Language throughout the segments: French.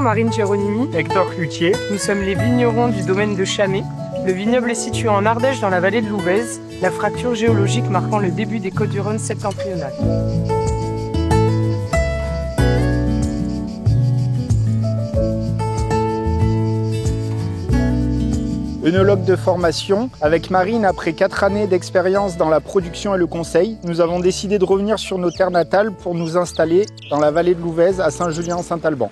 Marine Géronimi. Hector Cloutier. Nous sommes les vignerons du domaine de Chambé. Le vignoble est situé en Ardèche dans la vallée de l'Ouvèze, la fracture géologique marquant le début des Côtes-du-Rhône septentrionales. Œnologue de formation, avec Marine, après 4 années d'expérience dans la production et le conseil, nous avons décidé de revenir sur nos terres natales pour nous installer dans la vallée de l'Ouvèze à Saint-Julien-en-Saint-Alban.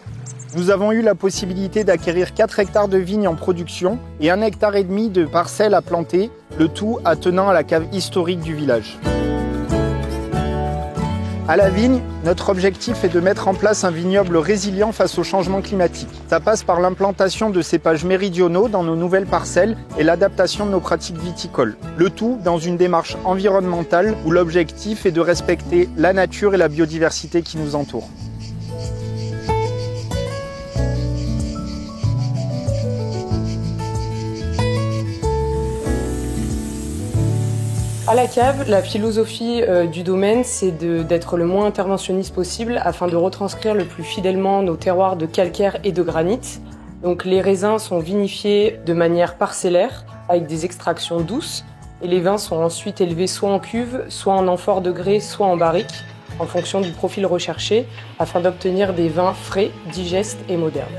Nous avons eu la possibilité d'acquérir 4 hectares de vignes en production et 1,5 hectare de parcelles à planter, le tout attenant à la cave historique du village. À la vigne, notre objectif est de mettre en place un vignoble résilient face au changement climatique. Ça passe par l'implantation de cépages méridionaux dans nos nouvelles parcelles et l'adaptation de nos pratiques viticoles. Le tout dans une démarche environnementale où l'objectif est de respecter la nature et la biodiversité qui nous entourent. À la cave, la philosophie du domaine, c'est d'être le moins interventionniste possible afin de retranscrire le plus fidèlement nos terroirs de calcaire et de granit. Donc les raisins sont vinifiés de manière parcellaire avec des extractions douces et les vins sont ensuite élevés soit en cuve, soit en amphore de grès, soit en barrique en fonction du profil recherché afin d'obtenir des vins frais, digestes et modernes.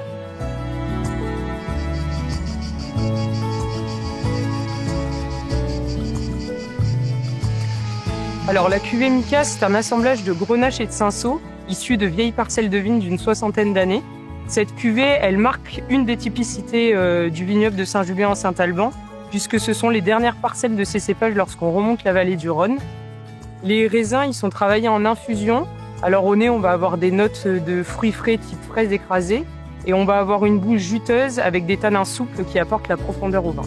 Alors la cuvée Mika, c'est un assemblage de Grenache et de Cinsault, issus de vieilles parcelles de vignes d'une 60aine d'années. Cette cuvée, elle marque une des typicités du vignoble de Saint-Julien-en-Saint-Alban, puisque ce sont les dernières parcelles de ces cépages lorsqu'on remonte la vallée du Rhône. Les raisins, ils sont travaillés en infusion. Alors au nez, on va avoir des notes de fruits frais type fraises écrasées, et on va avoir une bouche juteuse avec des tanins souples qui apportent la profondeur au vin.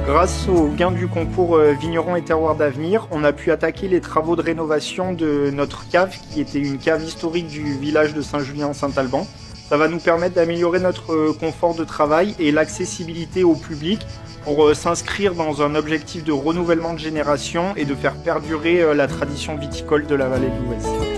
Grâce au gain du concours Vignerons et Terroirs d'Avenir, on a pu attaquer les travaux de rénovation de notre cave, qui était une cave historique du village de Saint-Julien-en-Saint-Alban. Ça va nous permettre d'améliorer notre confort de travail et l'accessibilité au public pour s'inscrire dans un objectif de renouvellement de génération et de faire perdurer la tradition viticole de la vallée de l'Ouvèze.